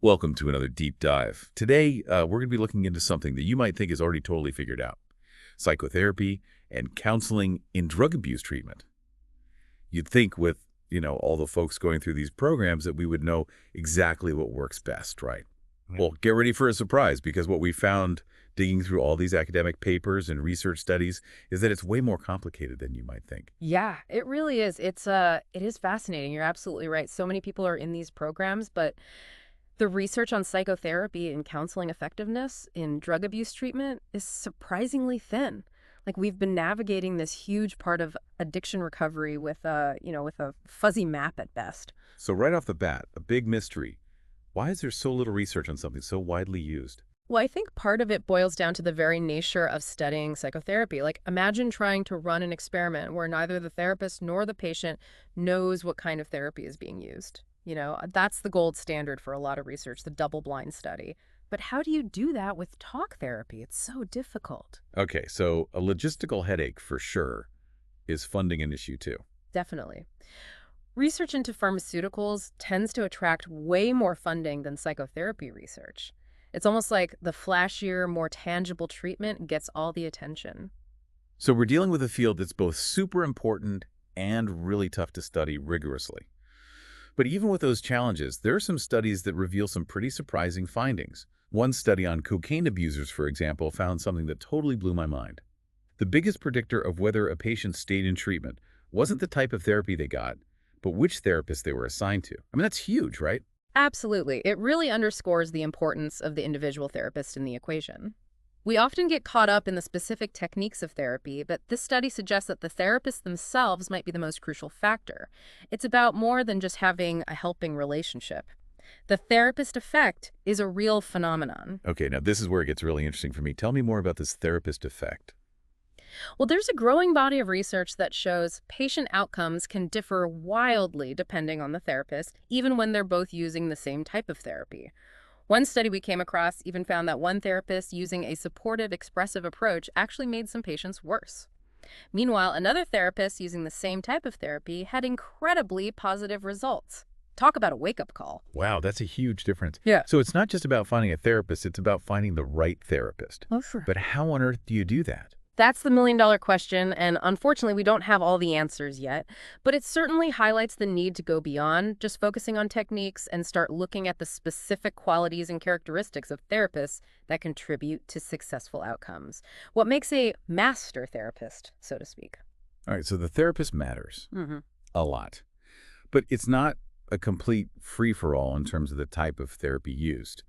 Welcome to another deep dive. Today, we're going to be looking into something that you might think is already totally figured out: psychotherapy and counseling in drug abuse treatment. You'd think with, all the folks going through these programs that we would know exactly what works best, right? Yeah. Well, get ready for a surprise, because what we found digging through all these academic papers and research studies is that it's way more complicated than you might think. Yeah, it really is. It is fascinating. You're absolutely right. So many people are in these programs, but the research on psychotherapy and counseling effectiveness in drug abuse treatment is surprisingly thin. Like we've been navigating this huge part of addiction recovery with a fuzzy map at best. So right off the bat, a big mystery. Why is there so little research on something so widely used? Well, I think part of it boils down to the very nature of studying psychotherapy. Like, imagine trying to run an experiment where neither the therapist nor the patient knows what kind of therapy is being used. That's the gold standard for a lot of research, the double-blind study. But how do you do that with talk therapy? It's so difficult. Okay, so a logistical headache for sure. Is funding an issue too? Definitely. Research into pharmaceuticals tends to attract way more funding than psychotherapy research. It's almost like the flashier, more tangible treatment gets all the attention. So we're dealing with a field that's both super important and really tough to study rigorously. But even with those challenges, there are some studies that reveal some pretty surprising findings. One study on cocaine abusers, for example, found something that totally blew my mind. The biggest predictor of whether a patient stayed in treatment wasn't the type of therapy they got, but which therapist they were assigned to. I mean, that's huge, right? Absolutely. It really underscores the importance of the individual therapist in the equation. We often get caught up in the specific techniques of therapy, but this study suggests that the therapists themselves might be the most crucial factor. It's about more than just having a helping relationship. The therapist effect is a real phenomenon. Okay, now this is where it gets really interesting for me. Tell me more about this therapist effect. Well, there's a growing body of research that shows patient outcomes can differ wildly depending on the therapist, even when they're both using the same type of therapy. One study we came across even found that one therapist using a supportive-expressive approach actually made some patients worse. Meanwhile, another therapist using the same type of therapy had incredibly positive results. Talk about a wake-up call. Wow, that's a huge difference. Yeah. So it's not just about finding a therapist, it's about finding the right therapist. Oh, sure. But how on earth do you do that? That's the million-dollar question, and unfortunately, we don't have all the answers yet. But it certainly highlights the need to go beyond just focusing on techniques and start looking at the specific qualities and characteristics of therapists that contribute to successful outcomes. What makes a master therapist, so to speak. All right, so the therapist matters Mm-hmm. a lot. But it's not a complete free-for-all in terms of the type of therapy used.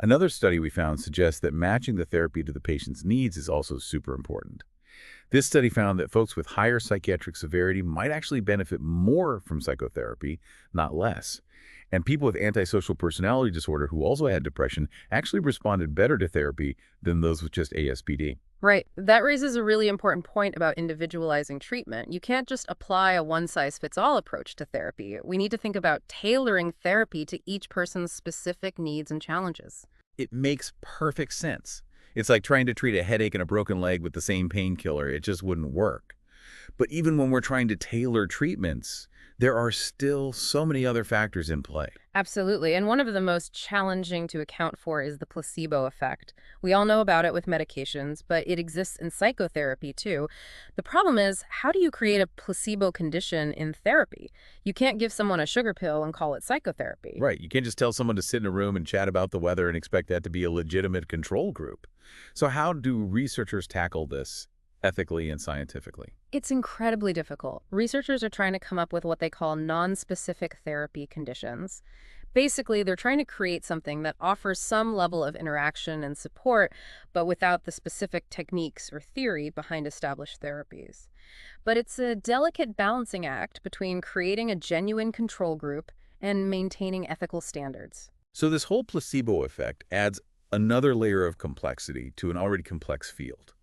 Another study we found suggests that matching the therapy to the patient's needs is also super important. This study found that folks with higher psychiatric severity might actually benefit more from psychotherapy, not less. And people with antisocial personality disorder who also had depression actually responded better to therapy than those with just ASPD. Right. That raises a really important point about individualizing treatment. You can't just apply a one-size-fits-all approach to therapy. We need to think about tailoring therapy to each person's specific needs and challenges. It makes perfect sense. It's like trying to treat a headache and a broken leg with the same painkiller. It just wouldn't work. But even when we're trying to tailor treatments, there are still so many other factors in play. Absolutely. And one of the most challenging to account for is the placebo effect. We all know about it with medications, but it exists in psychotherapy too. The problem is, how do you create a placebo condition in therapy? You can't give someone a sugar pill and call it psychotherapy. Right. You can't just tell someone to sit in a room and chat about the weather and expect that to be a legitimate control group. So how do researchers tackle this ethically and scientifically? It's incredibly difficult. Researchers are trying to come up with what they call non-specific therapy conditions. Basically, they're trying to create something that offers some level of interaction and support, but without the specific techniques or theory behind established therapies. But it's a delicate balancing act between creating a genuine control group and maintaining ethical standards. So this whole placebo effect adds another layer of complexity to an already complex field.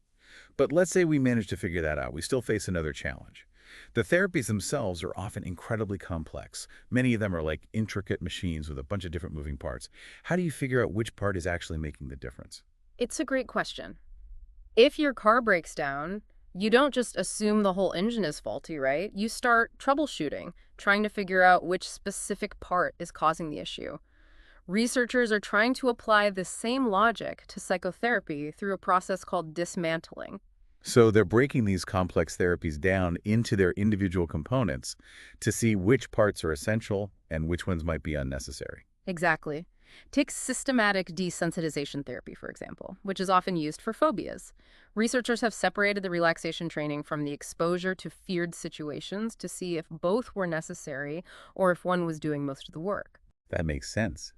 But let's say we manage to figure that out. We still face another challenge. The therapies themselves are often incredibly complex. Many of them are like intricate machines with a bunch of different moving parts. How do you figure out which part is actually making the difference? It's a great question. If your car breaks down, you don't just assume the whole engine is faulty, right? You start troubleshooting, trying to figure out which specific part is causing the issue. Researchers are trying to apply the same logic to psychotherapy through a process called dismantling. So they're breaking these complex therapies down into their individual components to see which parts are essential and which ones might be unnecessary. Exactly. Take systematic desensitization therapy, for example, which is often used for phobias. Researchers have separated the relaxation training from the exposure to feared situations to see if both were necessary or if one was doing most of the work. That makes sense.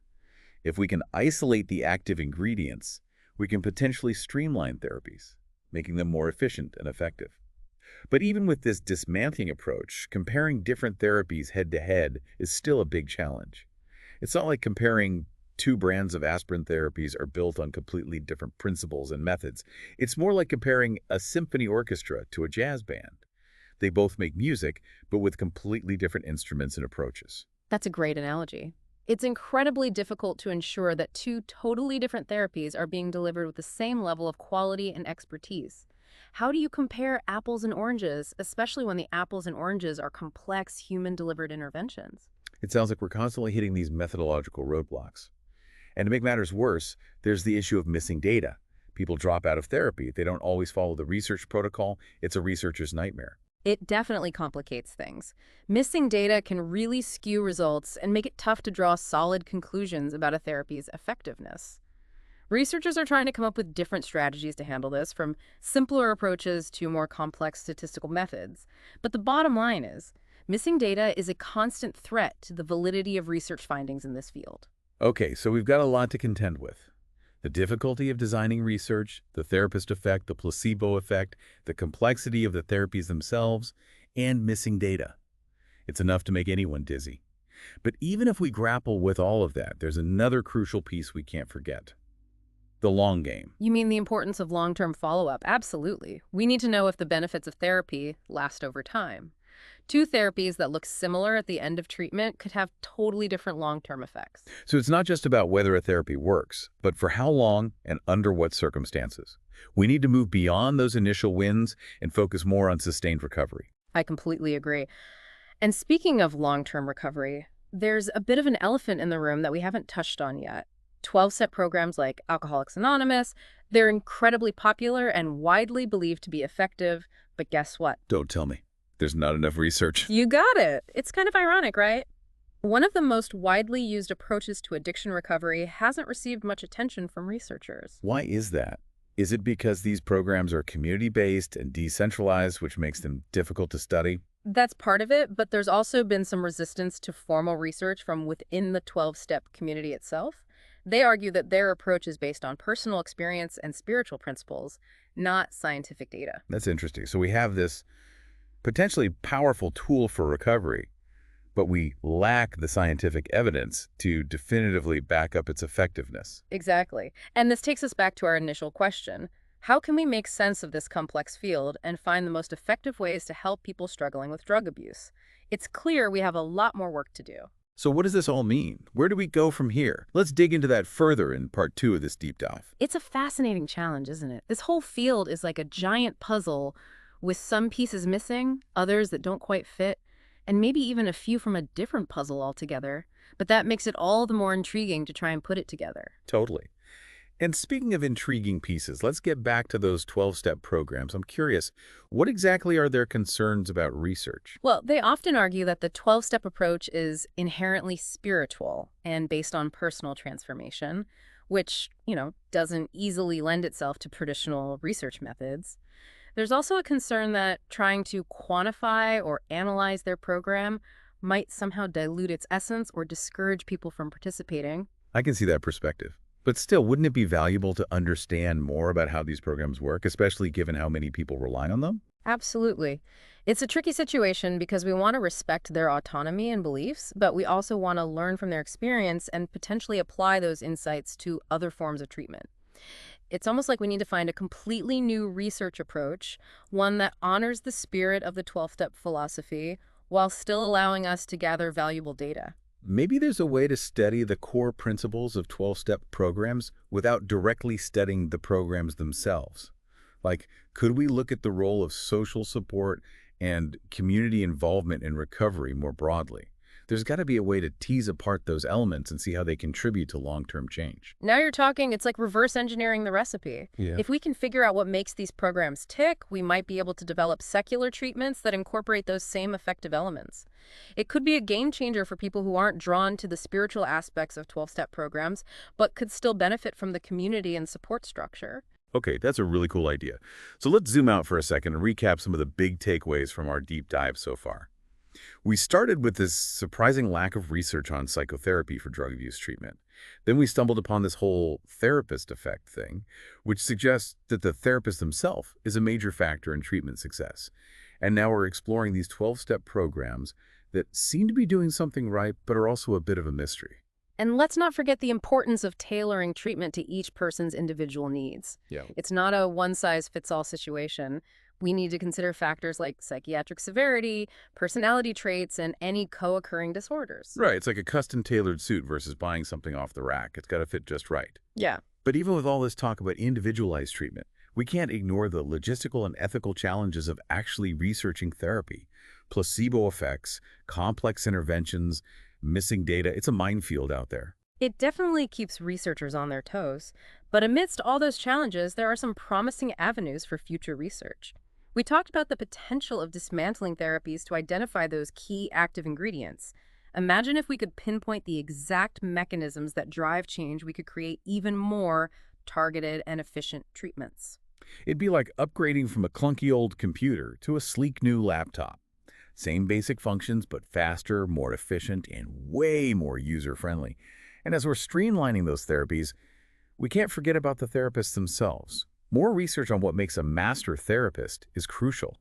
If we can isolate the active ingredients, we can potentially streamline therapies, making them more efficient and effective. But even with this dismantling approach, comparing different therapies head-to-head is still a big challenge. It's not like comparing two brands of aspirin therapies are built on completely different principles and methods. It's more like comparing a symphony orchestra to a jazz band. They both make music, but with completely different instruments and approaches. That's a great analogy. It's incredibly difficult to ensure that two totally different therapies are being delivered with the same level of quality and expertise. How do you compare apples and oranges, especially when the apples and oranges are complex human-delivered interventions? It sounds like we're constantly hitting these methodological roadblocks. And to make matters worse, there's the issue of missing data. People drop out of therapy. They don't always follow the research protocol. It's a researcher's nightmare. It definitely complicates things. Missing data can really skew results and make it tough to draw solid conclusions about a therapy's effectiveness. Researchers are trying to come up with different strategies to handle this, from simpler approaches to more complex statistical methods. But the bottom line is, missing data is a constant threat to the validity of research findings in this field. Okay, so we've got a lot to contend with. The difficulty of designing research, the therapist effect, the placebo effect, the complexity of the therapies themselves, and missing data. It's enough to make anyone dizzy. But even if we grapple with all of that, there's another crucial piece we can't forget. The long game. You mean the importance of long-term follow-up? Absolutely. We need to know if the benefits of therapy last over time. Two therapies that look similar at the end of treatment could have totally different long-term effects. So it's not just about whether a therapy works, but for how long and under what circumstances. We need to move beyond those initial wins and focus more on sustained recovery. I completely agree. And speaking of long-term recovery, there's a bit of an elephant in the room that we haven't touched on yet. 12-step programs like Alcoholics Anonymous, they're incredibly popular and widely believed to be effective, but guess what? Don't tell me. There's not enough research. You got it. It's kind of ironic, right? One of the most widely used approaches to addiction recovery hasn't received much attention from researchers. Why is that? Is it because these programs are community-based and decentralized, which makes them difficult to study? That's part of it, but there's also been some resistance to formal research from within the 12-step community itself. They argue that their approach is based on personal experience and spiritual principles, not scientific data. That's interesting. So we have this potentially powerful tool for recovery, but we lack the scientific evidence to definitively back up its effectiveness. Exactly. And this takes us back to our initial question. How can we make sense of this complex field and find the most effective ways to help people struggling with drug abuse? It's clear we have a lot more work to do. So what does this all mean? Where do we go from here? Let's dig into that further in part 2 of this deep dive. It's a fascinating challenge, isn't it? This whole field is like a giant puzzle with some pieces missing, others that don't quite fit, and maybe even a few from a different puzzle altogether. But that makes it all the more intriguing to try and put it together. Totally. And speaking of intriguing pieces, let's get back to those 12-step programs. I'm curious, what exactly are their concerns about research? Well, they often argue that the 12-step approach is inherently spiritual and based on personal transformation, which, doesn't easily lend itself to traditional research methods. There's also a concern that trying to quantify or analyze their program might somehow dilute its essence or discourage people from participating. I can see that perspective. But still, wouldn't it be valuable to understand more about how these programs work, especially given how many people rely on them? Absolutely. It's a tricky situation because we want to respect their autonomy and beliefs, but we also want to learn from their experience and potentially apply those insights to other forms of treatment. It's almost like we need to find a completely new research approach, one that honors the spirit of the 12-step philosophy while still allowing us to gather valuable data. Maybe there's a way to study the core principles of 12-step programs without directly studying the programs themselves. Like, could we look at the role of social support and community involvement in recovery more broadly? There's got to be a way to tease apart those elements and see how they contribute to long-term change. Now you're talking, it's like reverse engineering the recipe. Yeah. If we can figure out what makes these programs tick, we might be able to develop secular treatments that incorporate those same effective elements. It could be a game changer for people who aren't drawn to the spiritual aspects of 12-step programs, but could still benefit from the community and support structure. Okay, that's a really cool idea. So let's zoom out for a second and recap some of the big takeaways from our deep dive so far. We started with this surprising lack of research on psychotherapy for drug abuse treatment. Then we stumbled upon this whole therapist effect thing, which suggests that the therapist himself is a major factor in treatment success. And now we're exploring these 12-step programs that seem to be doing something right, but are also a bit of a mystery. And let's not forget the importance of tailoring treatment to each person's individual needs. Yeah. It's not a one-size-fits-all situation. We need to consider factors like psychiatric severity, personality traits, and any co-occurring disorders. Right, it's like a custom-tailored suit versus buying something off the rack. It's got to fit just right. Yeah. But even with all this talk about individualized treatment, we can't ignore the logistical and ethical challenges of actually researching therapy. Placebo effects, complex interventions, missing data. It's a minefield out there. It definitely keeps researchers on their toes. But amidst all those challenges, there are some promising avenues for future research. We talked about the potential of dismantling therapies to identify those key active ingredients. Imagine if we could pinpoint the exact mechanisms that drive change, we could create even more targeted and efficient treatments. It'd be like upgrading from a clunky old computer to a sleek new laptop. Same basic functions, but faster, more efficient, and way more user-friendly. And as we're streamlining those therapies, we can't forget about the therapists themselves. More research on what makes a master therapist is crucial.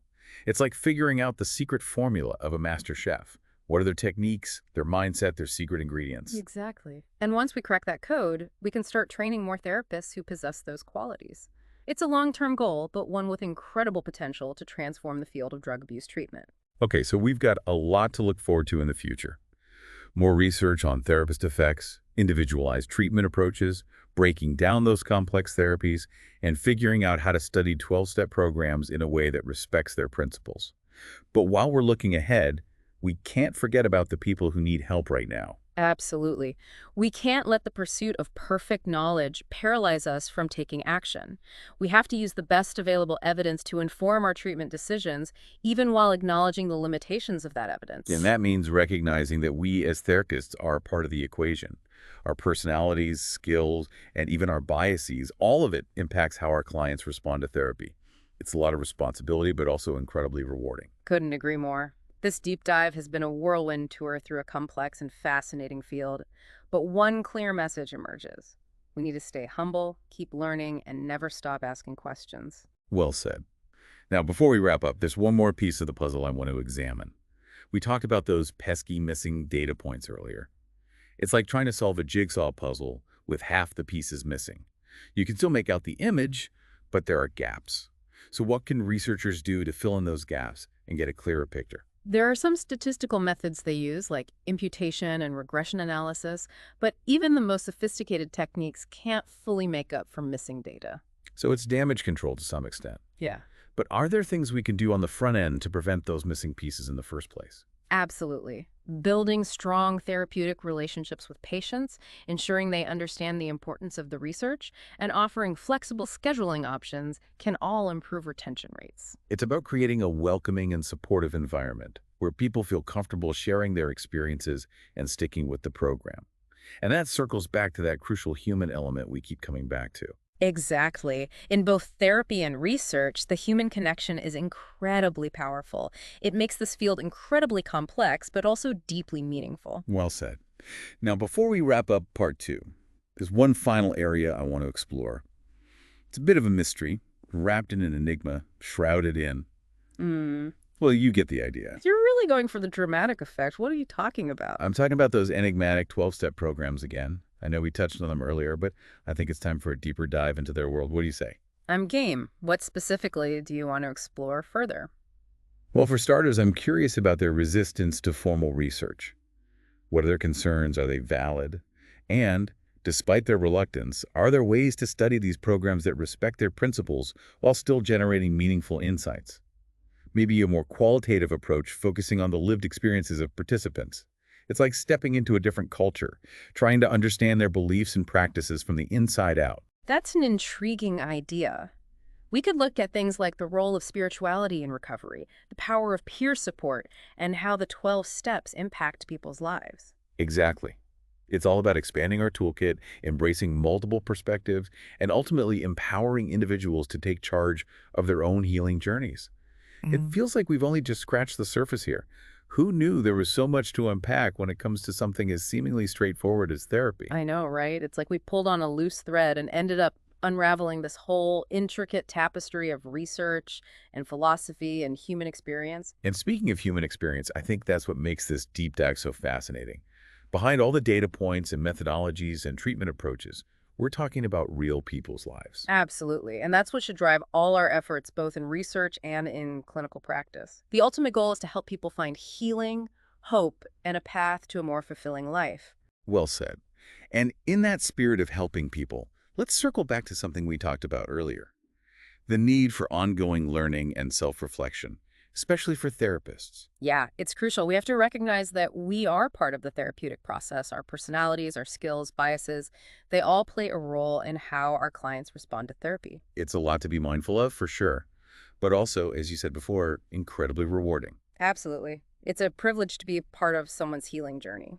It's like figuring out the secret formula of a master chef. What are their techniques, their mindset, their secret ingredients? Exactly. And once we crack that code, we can start training more therapists who possess those qualities. It's a long-term goal, but one with incredible potential to transform the field of drug abuse treatment. Okay, so we've got a lot to look forward to in the future. More research on therapist effects, individualized treatment approaches, breaking down those complex therapies, and figuring out how to study 12-step programs in a way that respects their principles. But while we're looking ahead, we can't forget about the people who need help right now. Absolutely. We can't let the pursuit of perfect knowledge paralyze us from taking action. We have to use the best available evidence to inform our treatment decisions, even while acknowledging the limitations of that evidence. And that means recognizing that we as therapists are part of the equation. Our personalities, skills, and even our biases, all of it impacts how our clients respond to therapy. It's a lot of responsibility, but also incredibly rewarding. Couldn't agree more. This deep dive has been a whirlwind tour through a complex and fascinating field, but one clear message emerges. We need to stay humble, keep learning, and never stop asking questions. Well said. Now, before we wrap up, there's one more piece of the puzzle I want to examine. We talked about those pesky missing data points earlier. It's like trying to solve a jigsaw puzzle with half the pieces missing. You can still make out the image, but there are gaps. So what can researchers do to fill in those gaps and get a clearer picture? There are some statistical methods they use, like imputation and regression analysis, but even the most sophisticated techniques can't fully make up for missing data. So it's damage control to some extent. Yeah. But are there things we can do on the front end to prevent those missing pieces in the first place? Absolutely. Building strong therapeutic relationships with patients, ensuring they understand the importance of the research, and offering flexible scheduling options can all improve retention rates. It's about creating a welcoming and supportive environment where people feel comfortable sharing their experiences and sticking with the program. And that circles back to that crucial human element we keep coming back to. Exactly. In both therapy and research, the human connection is incredibly powerful. It makes this field incredibly complex, but also deeply meaningful. Well said. Now, before we wrap up part 2, there's one final area I want to explore. It's a bit of a mystery, wrapped in an enigma, shrouded in. Well, you get the idea. You're really going for the dramatic effect. What are you talking about? I'm talking about those enigmatic 12-step programs again. I know we touched on them earlier, but I think it's time for a deeper dive into their world. What do you say? I'm game. What specifically do you want to explore further? Well, for starters, I'm curious about their resistance to formal research. What are their concerns? Are they valid? And, despite their reluctance, are there ways to study these programs that respect their principles while still generating meaningful insights? Maybe a more qualitative approach focusing on the lived experiences of participants. It's like stepping into a different culture, trying to understand their beliefs and practices from the inside out. That's an intriguing idea. We could look at things like the role of spirituality in recovery, the power of peer support, and how the 12 steps impact people's lives. Exactly. It's all about expanding our toolkit, embracing multiple perspectives, and ultimately empowering individuals to take charge of their own healing journeys. It feels like we've only just scratched the surface here. Who knew there was so much to unpack when it comes to something as seemingly straightforward as therapy? I know, right? It's like we pulled on a loose thread and ended up unraveling this whole intricate tapestry of research and philosophy and human experience. And speaking of human experience, I think that's what makes this deep dive so fascinating. Behind all the data points and methodologies and treatment approaches, we're talking about real people's lives. Absolutely. And that's what should drive all our efforts, both in research and in clinical practice. The ultimate goal is to help people find healing, hope, and a path to a more fulfilling life. Well said. And in that spirit of helping people, let's circle back to something we talked about earlier. The need for ongoing learning and self-reflection, especially for therapists. Yeah, it's crucial. We have to recognize that we are part of the therapeutic process. Our personalities, our skills, biases, they all play a role in how our clients respond to therapy. It's a lot to be mindful of, for sure, but also, as you said before, incredibly rewarding. Absolutely. It's a privilege to be part of someone's healing journey.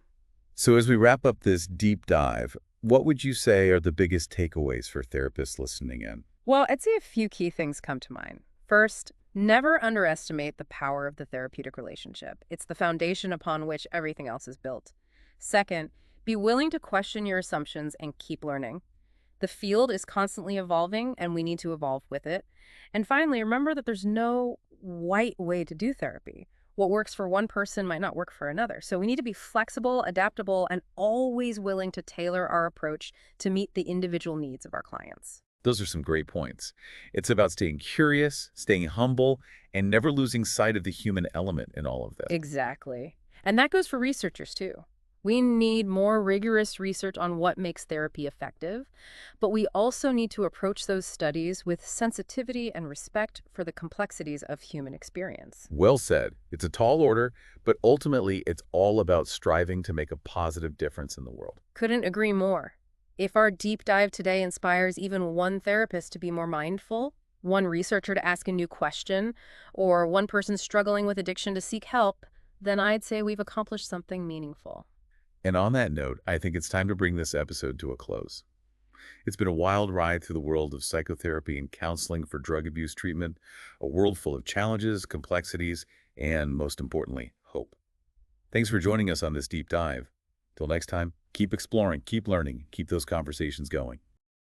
So as we wrap up this deep dive, what would you say are the biggest takeaways for therapists listening in? Well, I'd say a few key things come to mind. First, never underestimate the power of the therapeutic relationship. It's the foundation upon which everything else is built. Second, be willing to question your assumptions and keep learning. The field is constantly evolving, and we need to evolve with it. And finally, remember that there's no right way to do therapy. What works for one person might not work for another. So we need to be flexible, adaptable, and always willing to tailor our approach to meet the individual needs of our clients. Those are some great points. It's about staying curious, staying humble, and never losing sight of the human element in all of this. Exactly. And that goes for researchers too. We need more rigorous research on what makes therapy effective, but we also need to approach those studies with sensitivity and respect for the complexities of human experience. Well said. It's a tall order, but ultimately it's all about striving to make a positive difference in the world. Couldn't agree more. If our deep dive today inspires even one therapist to be more mindful, one researcher to ask a new question, or one person struggling with addiction to seek help, then I'd say we've accomplished something meaningful. And on that note, I think it's time to bring this episode to a close. It's been a wild ride through the world of psychotherapy and counseling for drug abuse treatment, a world full of challenges, complexities, and most importantly, hope. Thanks for joining us on this deep dive. Till next time, keep exploring, keep learning, keep those conversations going.